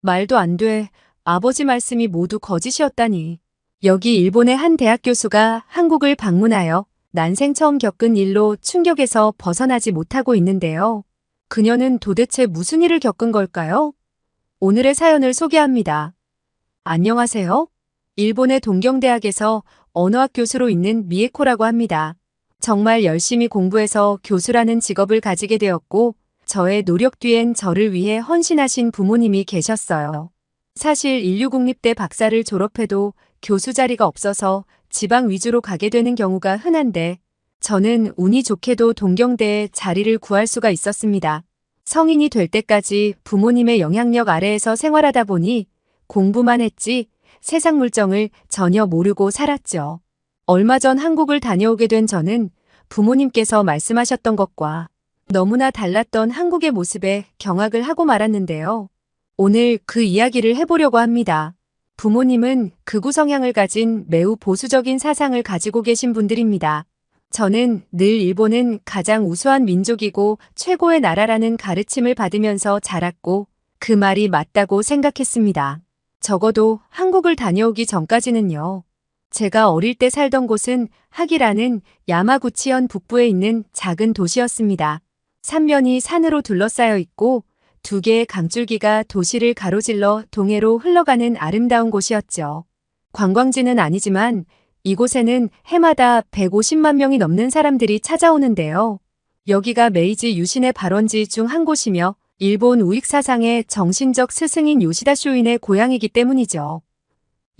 말도 안 돼. 아버지 말씀이 모두 거짓이었다니. 여기 일본의 한 대학 교수가 한국을 방문하여 난생 처음 겪은 일로 충격에서 벗어나지 못하고 있는데요. 그녀는 도대체 무슨 일을 겪은 걸까요? 오늘의 사연을 소개합니다. 안녕하세요. 일본의 동경대학에서 언어학 교수로 있는 미에코라고 합니다. 정말 열심히 공부해서 교수라는 직업을 가지게 되었고, 저의 노력 뒤엔 저를 위해 헌신하신 부모님이 계셨어요. 사실 인류국립대 박사를 졸업해도 교수 자리가 없어서 지방 위주로 가게 되는 경우가 흔한데, 저는 운이 좋게도 동경대에 자리를 구할 수가 있었습니다. 성인이 될 때까지 부모님의 영향력 아래에서 생활하다 보니 공부만 했지 세상 물정을 전혀 모르고 살았죠. 얼마 전 한국을 다녀오게 된 저는 부모님께서 말씀하셨던 것과 너무나 달랐던 한국의 모습에 경악을 하고 말았는데요. 오늘 그 이야기를 해보려고 합니다. 부모님은 극우 성향을 가진 매우 보수적인 사상을 가지고 계신 분들입니다. 저는 늘 일본은 가장 우수한 민족이고 최고의 나라라는 가르침을 받으면서 자랐고 그 말이 맞다고 생각했습니다. 적어도 한국을 다녀오기 전까지는요. 제가 어릴 때 살던 곳은 하기라는 야마구치현 북부에 있는 작은 도시였습니다. 삼면이 산으로 둘러싸여 있고 두 개의 강줄기가 도시를 가로질러 동해로 흘러가는 아름다운 곳이었죠. 관광지는 아니지만 이곳에는 해마다 150만 명이 넘는 사람들이 찾아오는데요. 여기가 메이지 유신의 발원지 중 한 곳이며 일본 우익 사상의 정신적 스승인 요시다 쇼인의 고향이기 때문이죠.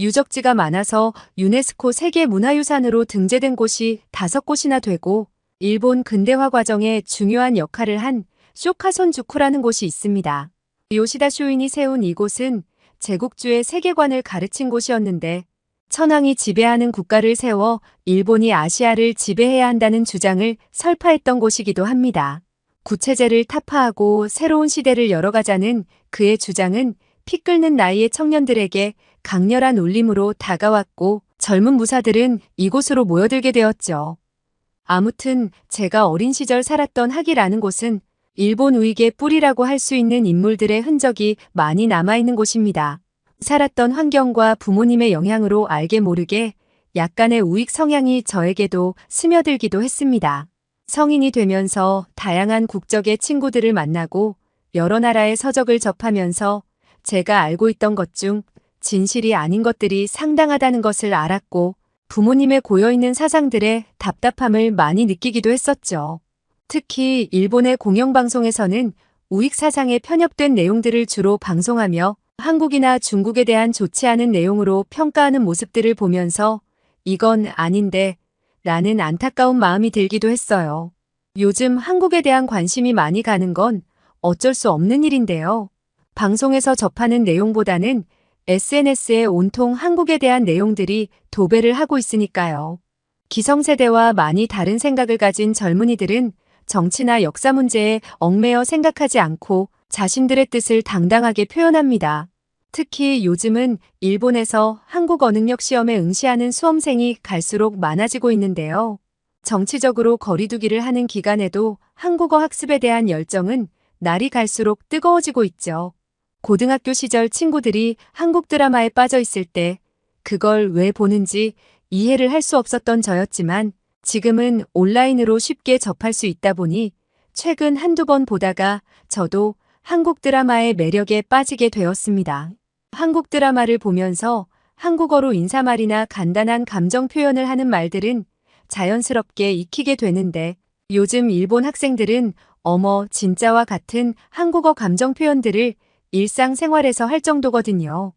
유적지가 많아서 유네스코 세계문화유산으로 등재된 곳이 5곳이나 되고 일본 근대화 과정에 중요한 역할을 한 쇼카손주쿠라는 곳이 있습니다. 요시다 쇼인이 세운 이곳은 제국주의 세계관을 가르친 곳이었는데 천황이 지배하는 국가를 세워 일본이 아시아를 지배해야 한다는 주장을 설파했던 곳이기도 합니다. 구체제를 타파하고 새로운 시대를 열어가자는 그의 주장은 피 끓는 나이의 청년들에게 강렬한 울림으로 다가왔고 젊은 무사들은 이곳으로 모여들게 되었죠. 아무튼 제가 어린 시절 살았던 하기라는 곳은 일본 우익의 뿌리라고 할 수 있는 인물들의 흔적이 많이 남아있는 곳입니다. 살았던 환경과 부모님의 영향으로 알게 모르게 약간의 우익 성향이 저에게도 스며들기도 했습니다. 성인이 되면서 다양한 국적의 친구들을 만나고 여러 나라의 서적을 접하면서 제가 알고 있던 것 중 진실이 아닌 것들이 상당하다는 것을 알았고 부모님의 고여있는 사상들에 답답함을 많이 느끼기도 했었죠. 특히 일본의 공영방송에서는 우익 사상에 편협된 내용들을 주로 방송하며 한국이나 중국에 대한 좋지 않은 내용으로 평가하는 모습들을 보면서 이건 아닌데 라는 안타까운 마음이 들기도 했어요. 요즘 한국에 대한 관심이 많이 가는 건 어쩔 수 없는 일인데요. 방송에서 접하는 내용보다는 SNS에 온통 한국에 대한 내용들이 도배를 하고 있으니까요. 기성세대와 많이 다른 생각을 가진 젊은이들은 정치나 역사 문제에 얽매여 생각하지 않고 자신들의 뜻을 당당하게 표현합니다. 특히 요즘은 일본에서 한국어 능력 시험에 응시하는 수험생이 갈수록 많아지고 있는데요. 정치적으로 거리두기를 하는 기간에도 한국어 학습에 대한 열정은 날이 갈수록 뜨거워지고 있죠. 고등학교 시절 친구들이 한국 드라마에 빠져 있을 때 그걸 왜 보는지 이해를 할 수 없었던 저였지만 지금은 온라인으로 쉽게 접할 수 있다 보니 최근 한두 번 보다가 저도 한국 드라마의 매력에 빠지게 되었습니다. 한국 드라마를 보면서 한국어로 인사말이나 간단한 감정 표현을 하는 말들은 자연스럽게 익히게 되는데 요즘 일본 학생들은 어머 진짜와 같은 한국어 감정 표현들을 일상생활에서 할 정도거든요.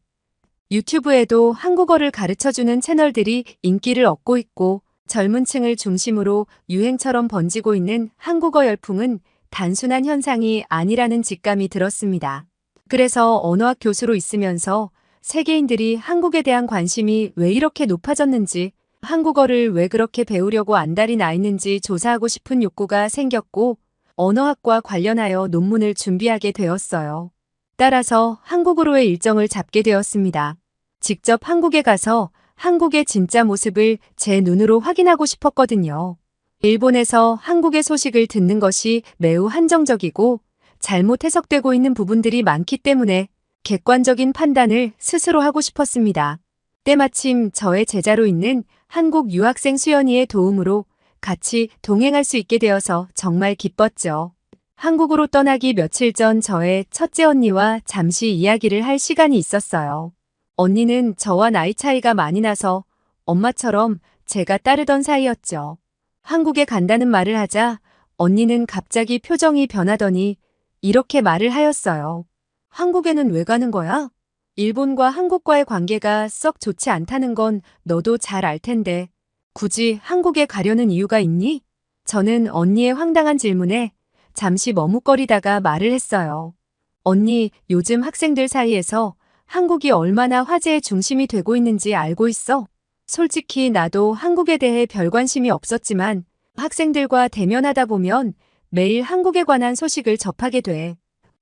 유튜브에도 한국어를 가르쳐주는 채널들이 인기를 얻고 있고 젊은 층을 중심으로 유행처럼 번지고 있는 한국어 열풍은 단순한 현상이 아니라는 직감이 들었습니다. 그래서 언어학 교수로 있으면서 세계인들이 한국에 대한 관심이 왜 이렇게 높아졌는지, 한국어를 왜 그렇게 배우려고 안달이 나 있는지 조사하고 싶은 욕구가 생겼고 언어학과 관련하여 논문을 준비하게 되었어요. 따라서 한국으로의 일정을 잡게 되었습니다. 직접 한국에 가서 한국의 진짜 모습을 제 눈으로 확인하고 싶었거든요. 일본에서 한국의 소식을 듣는 것이 매우 한정적이고 잘못 해석되고 있는 부분들이 많기 때문에 객관적인 판단을 스스로 하고 싶었습니다. 때마침 저의 제자로 있는 한국 유학생 수연이의 도움으로 같이 동행할 수 있게 되어서 정말 기뻤죠. 한국으로 떠나기 며칠 전 저의 첫째 언니와 잠시 이야기를 할 시간이 있었어요. 언니는 저와 나이 차이가 많이 나서 엄마처럼 제가 따르던 사이였죠. 한국에 간다는 말을 하자 언니는 갑자기 표정이 변하더니 이렇게 말을 하였어요. 한국에는 왜 가는 거야? 일본과 한국과의 관계가 썩 좋지 않다는 건 너도 잘 알 텐데 굳이 한국에 가려는 이유가 있니? 저는 언니의 황당한 질문에 잠시 머뭇거리다가 말을 했어요. 언니, 요즘 학생들 사이에서 한국이 얼마나 화제의 중심이 되고 있는지 알고 있어? 솔직히 나도 한국에 대해 별 관심이 없었지만 학생들과 대면하다 보면 매일 한국에 관한 소식을 접하게 돼.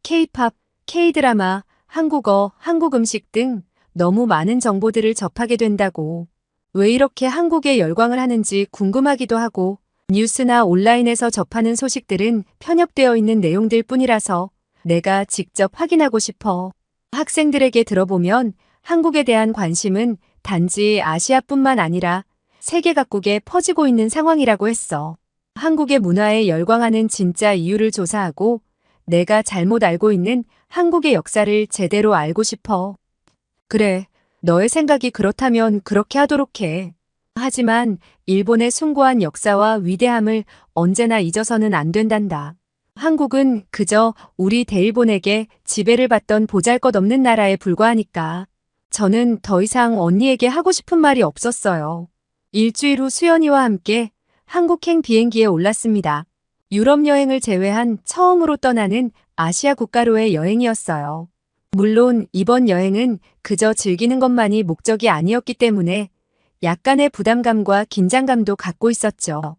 K-팝, K-드라마, 한국어, 한국 음식 등 너무 많은 정보들을 접하게 된다고. 왜 이렇게 한국에 열광을 하는지 궁금하기도 하고 뉴스나 온라인에서 접하는 소식들은 편협되어 있는 내용들 뿐이라서 내가 직접 확인하고 싶어. 학생들에게 들어보면 한국에 대한 관심은 단지 아시아뿐만 아니라 세계 각국에 퍼지고 있는 상황이라고 했어. 한국의 문화에 열광하는 진짜 이유를 조사하고 내가 잘못 알고 있는 한국의 역사를 제대로 알고 싶어. 그래, 너의 생각이 그렇다면 그렇게 하도록 해. 하지만 일본의 숭고한 역사와 위대함을 언제나 잊어서는 안 된단다. 한국은 그저 우리 대일본에게 지배를 받던 보잘것없는 나라에 불과하니까. 저는 더 이상 언니에게 하고 싶은 말이 없었어요. 일주일 후 수연이와 함께 한국행 비행기에 올랐습니다. 유럽 여행을 제외한 처음으로 떠나는 아시아 국가로의 여행이었어요. 물론 이번 여행은 그저 즐기는 것만이 목적이 아니었기 때문에 약간의 부담감과 긴장감도 갖고 있었죠.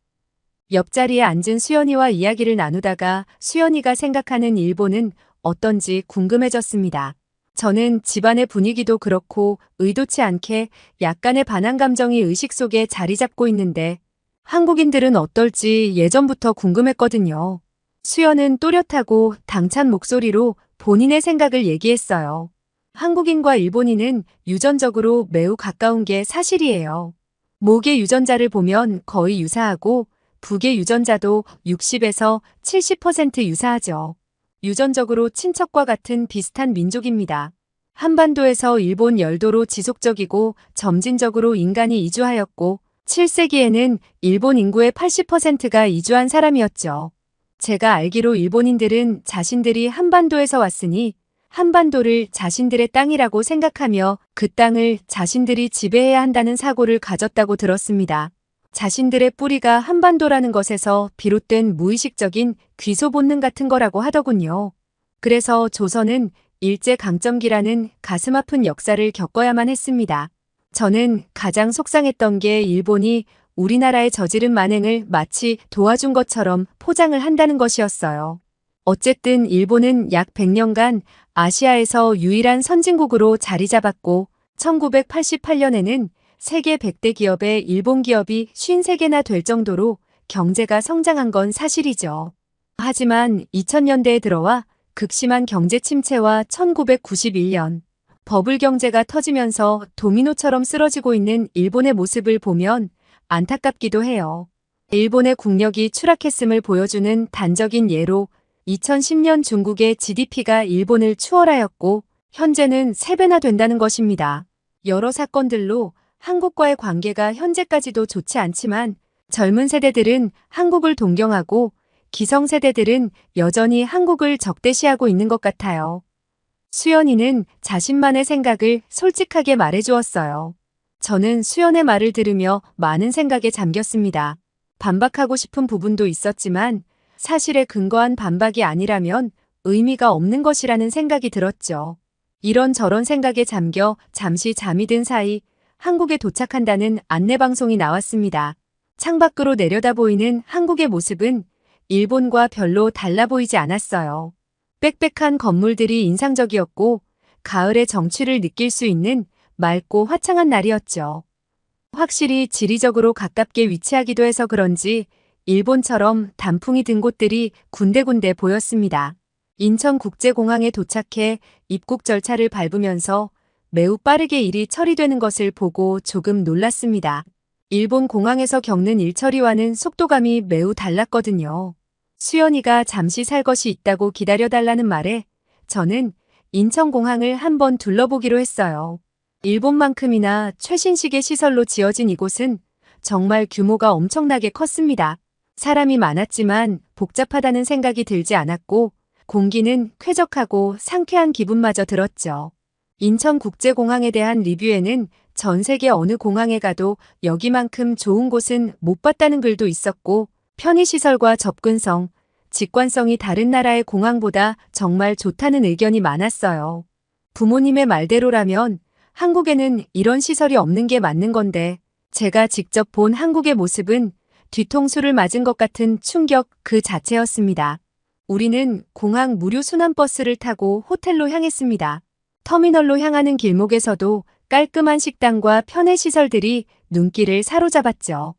옆자리에 앉은 수연이와 이야기를 나누다가 수연이가 생각하는 일본은 어떤지 궁금해졌습니다. 저는 집안의 분위기도 그렇고 의도치 않게 약간의 반한 감정이 의식 속에 자리 잡고 있는데 한국인들은 어떨지 예전부터 궁금했거든요. 수연은 또렷하고 당찬 목소리로 본인의 생각을 얘기했어요. 한국인과 일본인은 유전적으로 매우 가까운 게 사실이에요. 목의 유전자를 보면 거의 유사하고 북의 유전자도 60에서 70% 유사하죠. 유전적으로 친척과 같은 비슷한 민족입니다. 한반도에서 일본 열도로 지속적이고 점진적으로 인간이 이주하였고 7세기에는 일본 인구의 80%가 이주한 사람이었죠. 제가 알기로 일본인들은 자신들이 한반도에서 왔으니 한반도를 자신들의 땅이라고 생각하며 그 땅을 자신들이 지배해야 한다는 사고를 가졌다고 들었습니다. 자신들의 뿌리가 한반도라는 것에서 비롯된 무의식적인 귀소 본능 같은 거라고 하더군요. 그래서 조선은 일제강점기라는 가슴 아픈 역사를 겪어야만 했습니다. 저는 가장 속상했던 게 일본이 우리나라에 저지른 만행을 마치 도와준 것처럼 포장을 한다는 것이었어요. 어쨌든 일본은 약 100년간 아시아에서 유일한 선진국으로 자리 잡았고 1988년에는 세계 100대 기업의 일본 기업이 53개나 될 정도로 경제가 성장한 건 사실이죠. 하지만 2000년대에 들어와 극심한 경제 침체와 1991년 버블 경제가 터지면서 도미노처럼 쓰러지고 있는 일본의 모습을 보면 안타깝기도 해요. 일본의 국력이 추락했음을 보여주는 단적인 예로 2010년 중국의 GDP가 일본을 추월하였고 현재는 3배나 된다는 것입니다. 여러 사건들로 한국과의 관계가 현재까지도 좋지 않지만 젊은 세대들은 한국을 동경하고 기성세대들은 여전히 한국을 적대시하고 있는 것 같아요. 수연이는 자신만의 생각을 솔직하게 말해주었어요. 저는 수연의 말을 들으며 많은 생각에 잠겼습니다. 반박하고 싶은 부분도 있었지만 사실에 근거한 반박이 아니라면 의미가 없는 것이라는 생각이 들었죠. 이런저런 생각에 잠겨 잠시 잠이 든 사이 한국에 도착한다는 안내방송이 나왔습니다. 창밖으로 내려다 보이는 한국의 모습은 일본과 별로 달라 보이지 않았어요. 빽빽한 건물들이 인상적이었고 가을의 정취를 느낄 수 있는 맑고 화창한 날이었죠. 확실히 지리적으로 가깝게 위치하기도 해서 그런지 일본처럼 단풍이 든 곳들이 군데군데 보였습니다. 인천국제공항에 도착해 입국 절차를 밟으면서 매우 빠르게 일이 처리되는 것을 보고 조금 놀랐습니다. 일본 공항에서 겪는 일 처리와는 속도감이 매우 달랐거든요. 수연이가 잠시 살 것이 있다고 기다려달라는 말에 저는 인천공항을 한번 둘러보기로 했어요. 일본만큼이나 최신식의 시설로 지어진 이곳은 정말 규모가 엄청나게 컸습니다. 사람이 많았지만 복잡하다는 생각이 들지 않았고 공기는 쾌적하고 상쾌한 기분마저 들었죠. 인천국제공항에 대한 리뷰에는 전 세계 어느 공항에 가도 여기만큼 좋은 곳은 못 봤다는 글도 있었고 편의시설과 접근성, 직관성이 다른 나라의 공항보다 정말 좋다는 의견이 많았어요. 부모님의 말대로라면 한국에는 이런 시설이 없는 게 맞는 건데 제가 직접 본 한국의 모습은 뒤통수를 맞은 것 같은 충격 그 자체였습니다. 우리는 공항 무료 순환버스를 타고 호텔로 향했습니다. 터미널로 향하는 길목에서도 깔끔한 식당과 편의시설들이 눈길을 사로잡았죠.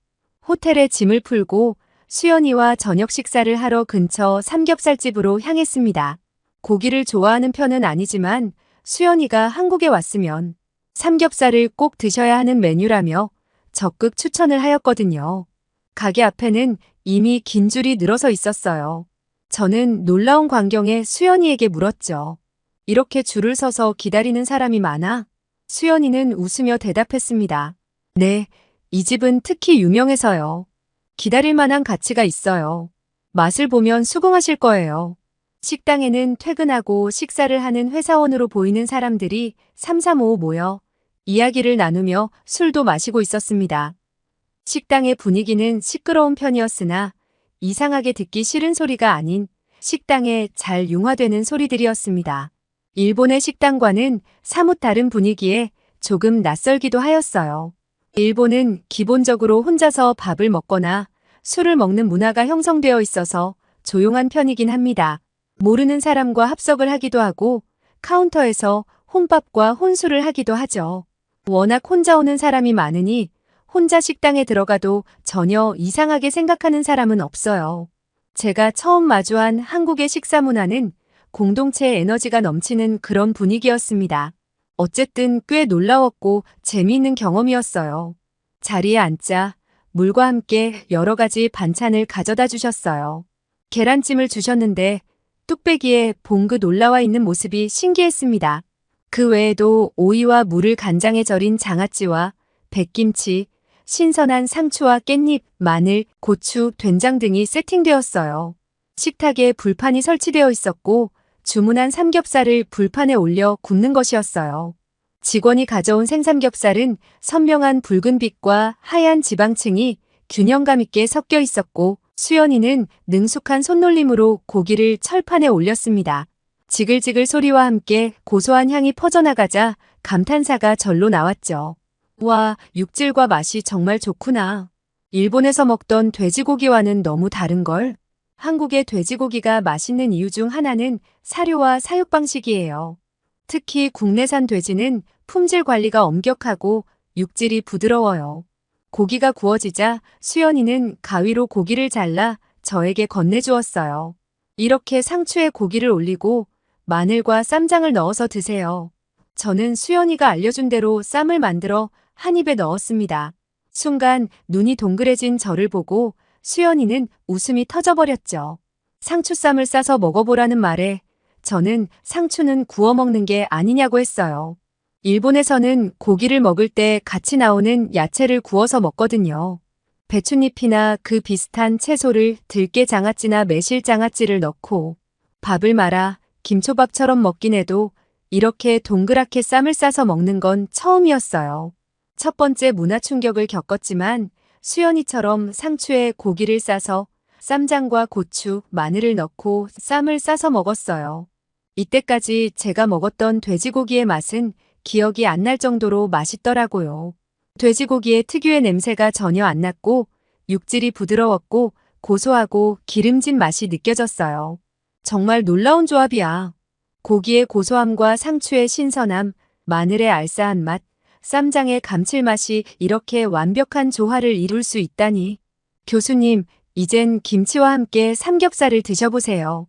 호텔에 짐을 풀고 수연이와 저녁 식사를 하러 근처 삼겹살집으로 향했습니다. 고기를 좋아하는 편은 아니지만 수연이가 한국에 왔으면 삼겹살을 꼭 드셔야 하는 메뉴라며 적극 추천을 하였거든요. 가게 앞에는 이미 긴 줄이 늘어서 있었어요. 저는 놀라운 광경에 수연이에게 물었죠. 이렇게 줄을 서서 기다리는 사람이 많아? 수연이는 웃으며 대답했습니다. 네, 이 집은 특히 유명해서요. 기다릴 만한 가치가 있어요. 맛을 보면 수긍하실 거예요. 식당에는 퇴근하고 식사를 하는 회사원으로 보이는 사람들이 335 모여 이야기를 나누며 술도 마시고 있었습니다. 식당의 분위기는 시끄러운 편이었으나 이상하게 듣기 싫은 소리가 아닌 식당에 잘 융화되는 소리들이었습니다. 일본의 식당과는 사뭇 다른 분위기에 조금 낯설기도 하였어요. 일본은 기본적으로 혼자서 밥을 먹거나 술을 먹는 문화가 형성되어 있어서 조용한 편이긴 합니다. 모르는 사람과 합석을 하기도 하고 카운터에서 혼밥과 혼술을 하기도 하죠. 워낙 혼자 오는 사람이 많으니 혼자 식당에 들어가도 전혀 이상하게 생각하는 사람은 없어요. 제가 처음 마주한 한국의 식사 문화는 공동체의 에너지가 넘치는 그런 분위기였습니다. 어쨌든 꽤 놀라웠고 재미있는 경험이었어요. 자리에 앉자 물과 함께 여러 가지 반찬을 가져다 주셨어요. 계란찜을 주셨는데 뚝배기에 봉긋 올라와 있는 모습이 신기했습니다. 그 외에도 오이와 물을 간장에 절인 장아찌와 백김치, 신선한 상추와 깻잎, 마늘, 고추, 된장 등이 세팅되었어요. 식탁에 불판이 설치되어 있었고 주문한 삼겹살을 불판에 올려 굽는 것이었어요. 직원이 가져온 생삼겹살은 선명한 붉은빛과 하얀 지방층이 균형감 있게 섞여 있었고 수연이는 능숙한 손놀림으로 고기를 철판에 올렸습니다. 지글지글 소리와 함께 고소한 향이 퍼져나가자 감탄사가 절로 나왔죠. 와, 육질과 맛이 정말 좋구나. 일본에서 먹던 돼지고기와는 너무 다른걸? 한국의 돼지고기가 맛있는 이유 중 하나는 사료와 사육 방식이에요. 특히 국내산 돼지는 품질 관리가 엄격하고 육질이 부드러워요. 고기가 구워지자 수연이는 가위로 고기를 잘라 저에게 건네주었어요. 이렇게 상추에 고기를 올리고 마늘과 쌈장을 넣어서 드세요. 저는 수연이가 알려준 대로 쌈을 만들어 한 입에 넣었습니다. 순간 눈이 동그래진 저를 보고 수연이는 웃음이 터져버렸죠. 상추쌈을 싸서 먹어보라는 말에 저는 상추는 구워 먹는 게 아니냐고 했어요. 일본에서는 고기를 먹을 때 같이 나오는 야채를 구워서 먹거든요. 배춧잎이나 그 비슷한 채소를 들깨 장아찌나 매실 장아찌를 넣고 밥을 말아 김초밥처럼 먹긴 해도 이렇게 동그랗게 쌈을 싸서 먹는 건 처음이었어요. 첫 번째 문화 충격을 겪었지만 수연이처럼 상추에 고기를 싸서 쌈장과 고추, 마늘을 넣고 쌈을 싸서 먹었어요. 이때까지 제가 먹었던 돼지고기의 맛은 기억이 안 날 정도로 맛있더라고요. 돼지고기의 특유의 냄새가 전혀 안 났고 육질이 부드러웠고 고소하고 기름진 맛이 느껴졌어요. 정말 놀라운 조합이야. 고기의 고소함과 상추의 신선함, 마늘의 알싸한 맛, 쌈장의 감칠맛이 이렇게 완벽한 조화를 이룰 수 있다니. 교수님, 이젠 김치와 함께 삼겹살을 드셔보세요.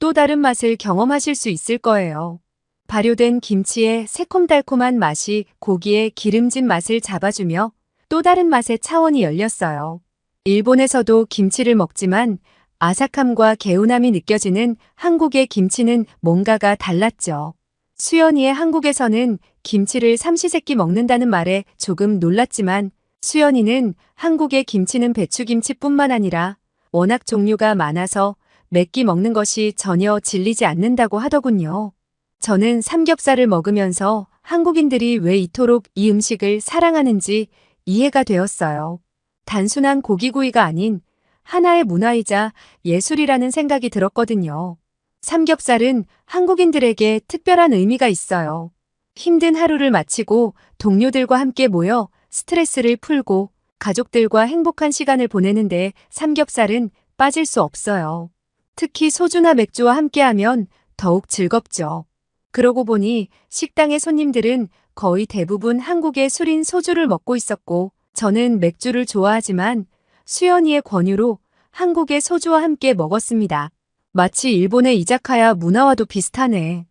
또 다른 맛을 경험하실 수 있을 거예요. 발효된 김치의 새콤달콤한 맛이 고기의 기름진 맛을 잡아주며 또 다른 맛의 차원이 열렸어요. 일본에서도 김치를 먹지만 아삭함과 개운함이 느껴지는 한국의 김치는 뭔가가 달랐죠. 수연이의 한국에서는 김치를 삼시세끼 먹는다는 말에 조금 놀랐지만 수연이는 한국의 김치는 배추김치뿐만 아니라 워낙 종류가 많아서 몇 끼 먹는 것이 전혀 질리지 않는다고 하더군요. 저는 삼겹살을 먹으면서 한국인들이 왜 이토록 이 음식을 사랑하는지 이해가 되었어요. 단순한 고기구이가 아닌 하나의 문화이자 예술이라는 생각이 들었거든요. 삼겹살은 한국인들에게 특별한 의미가 있어요. 힘든 하루를 마치고 동료들과 함께 모여 스트레스를 풀고 가족들과 행복한 시간을 보내는데 삼겹살은 빠질 수 없어요. 특히 소주나 맥주와 함께하면 더욱 즐겁죠. 그러고 보니 식당의 손님들은 거의 대부분 한국의 술인 소주를 먹고 있었고 저는 맥주를 좋아하지만 수연이의 권유로 한국의 소주와 함께 먹었습니다. 마치 일본의 이자카야 문화와도 비슷하네.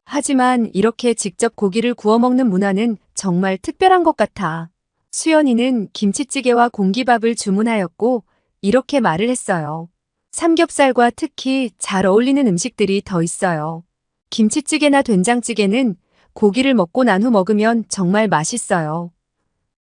하지만 이렇게 직접 고기를 구워 먹는 문화는 정말 특별한 것 같아. 수연이는 김치찌개와 공기밥을 주문하였고 이렇게 말을 했어요. 삼겹살과 특히 잘 어울리는 음식들이 더 있어요. 김치찌개나 된장찌개는 고기를 먹고 난 후 먹으면 정말 맛있어요.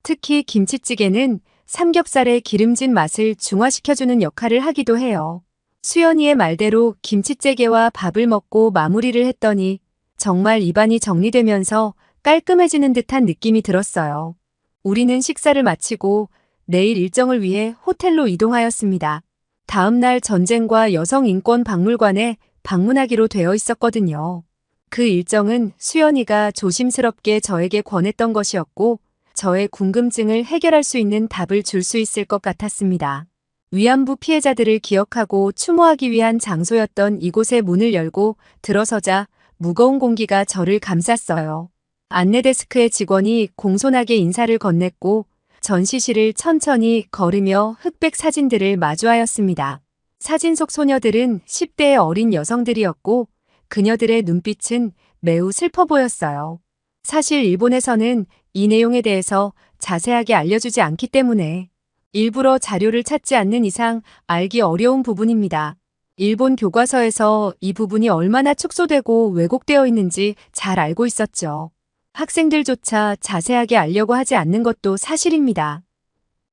특히 김치찌개는 삼겹살의 기름진 맛을 중화시켜주는 역할을 하기도 해요. 수연이의 말대로 김치찌개와 밥을 먹고 마무리를 했더니 정말 입안이 정리되면서 깔끔해지는 듯한 느낌이 들었어요. 우리는 식사를 마치고 내일 일정을 위해 호텔로 이동하였습니다. 다음 날 전쟁과 여성인권박물관에 방문하기로 되어 있었거든요. 그 일정은 수연이가 조심스럽게 저에게 권했던 것이었고 저의 궁금증을 해결할 수 있는 답을 줄 수 있을 것 같았습니다. 위안부 피해자들을 기억하고 추모하기 위한 장소였던 이곳의 문을 열고 들어서자 무거운 공기가 저를 감쌌어요. 안내데스크의 직원이 공손하게 인사를 건넸고 전시실을 천천히 걸으며 흑백 사진들을 마주하였습니다. 사진 속 소녀들은 10대의 어린 여성들이었고 그녀들의 눈빛은 매우 슬퍼 보였어요. 사실 일본에서는 이 내용에 대해서 자세하게 알려주지 않기 때문에 일부러 자료를 찾지 않는 이상 알기 어려운 부분입니다. 일본 교과서에서 이 부분이 얼마나 축소되고 왜곡되어 있는지 잘 알고 있었죠. 학생들조차 자세하게 알려고 하지 않는 것도 사실입니다.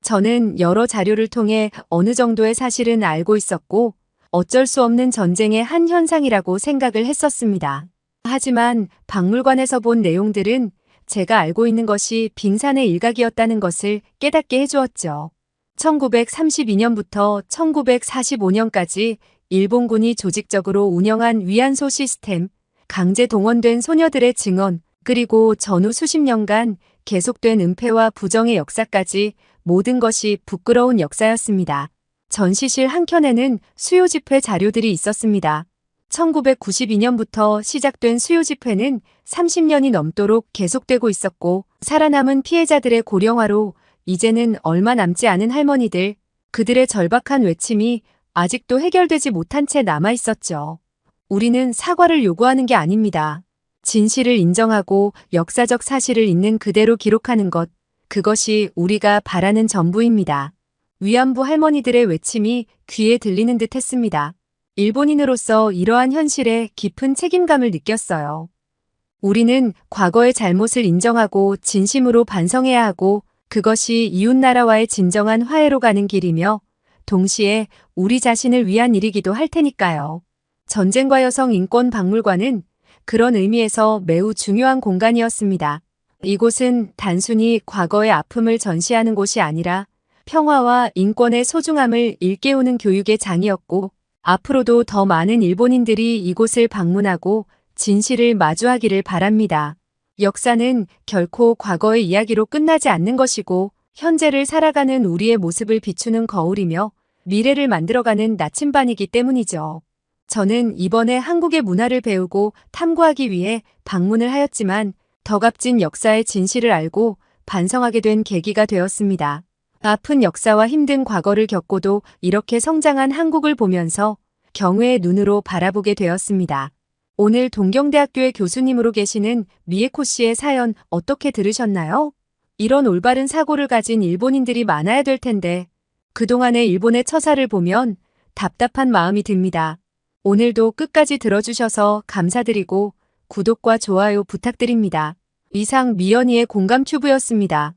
저는 여러 자료를 통해 어느 정도의 사실은 알고 있었고 어쩔 수 없는 전쟁의 한 현상이라고 생각을 했었습니다. 하지만 박물관에서 본 내용들은 제가 알고 있는 것이 빙산의 일각이었다는 것을 깨닫게 해주었죠. 1932년부터 1945년까지 일본군이 조직적으로 운영한 위안소 시스템, 강제 동원된 소녀들의 증언, 그리고 전후 수십 년간 계속된 은폐와 부정의 역사까지 모든 것이 부끄러운 역사였습니다. 전시실 한켠에는 수요 집회 자료들이 있었습니다. 1992년부터 시작된 수요 집회는 30년이 넘도록 계속되고 있었고 살아남은 피해자들의 고령화로 이제는 얼마 남지 않은 할머니들, 그들의 절박한 외침이 아직도 해결되지 못한 채 남아 있었죠. 우리는 사과를 요구하는 게 아닙니다. 진실을 인정하고 역사적 사실을 있는 그대로 기록하는 것, 그것이 우리가 바라는 전부입니다. 위안부 할머니들의 외침이 귀에 들리는 듯 했습니다. 일본인으로서 이러한 현실에 깊은 책임감을 느꼈어요. 우리는 과거의 잘못을 인정하고 진심으로 반성해야 하고 그것이 이웃나라와의 진정한 화해로 가는 길이며 동시에 우리 자신을 위한 일이기도 할 테니까요. 전쟁과 여성 인권 박물관은 그런 의미에서 매우 중요한 공간이었습니다. 이곳은 단순히 과거의 아픔을 전시하는 곳이 아니라 평화와 인권의 소중함을 일깨우는 교육의 장이었고 앞으로도 더 많은 일본인들이 이곳을 방문하고 진실을 마주하기를 바랍니다. 역사는 결코 과거의 이야기로 끝나지 않는 것이고 현재를 살아가는 우리의 모습을 비추는 거울이며 미래를 만들어가는 나침반이기 때문이죠. 저는 이번에 한국의 문화를 배우고 탐구하기 위해 방문을 하였지만 더 값진 역사의 진실을 알고 반성하게 된 계기가 되었습니다. 아픈 역사와 힘든 과거를 겪고도 이렇게 성장한 한국을 보면서 경외의 눈으로 바라보게 되었습니다. 오늘 동경대학교의 교수님으로 계시는 미에코 씨의 사연 어떻게 들으셨나요? 이런 올바른 사고를 가진 일본인들이 많아야 될 텐데 그동안의 일본의 처사를 보면 답답한 마음이 듭니다. 오늘도 끝까지 들어주셔서 감사드리고 구독과 좋아요 부탁드립니다. 이상 미연이의 공감 튜브였습니다.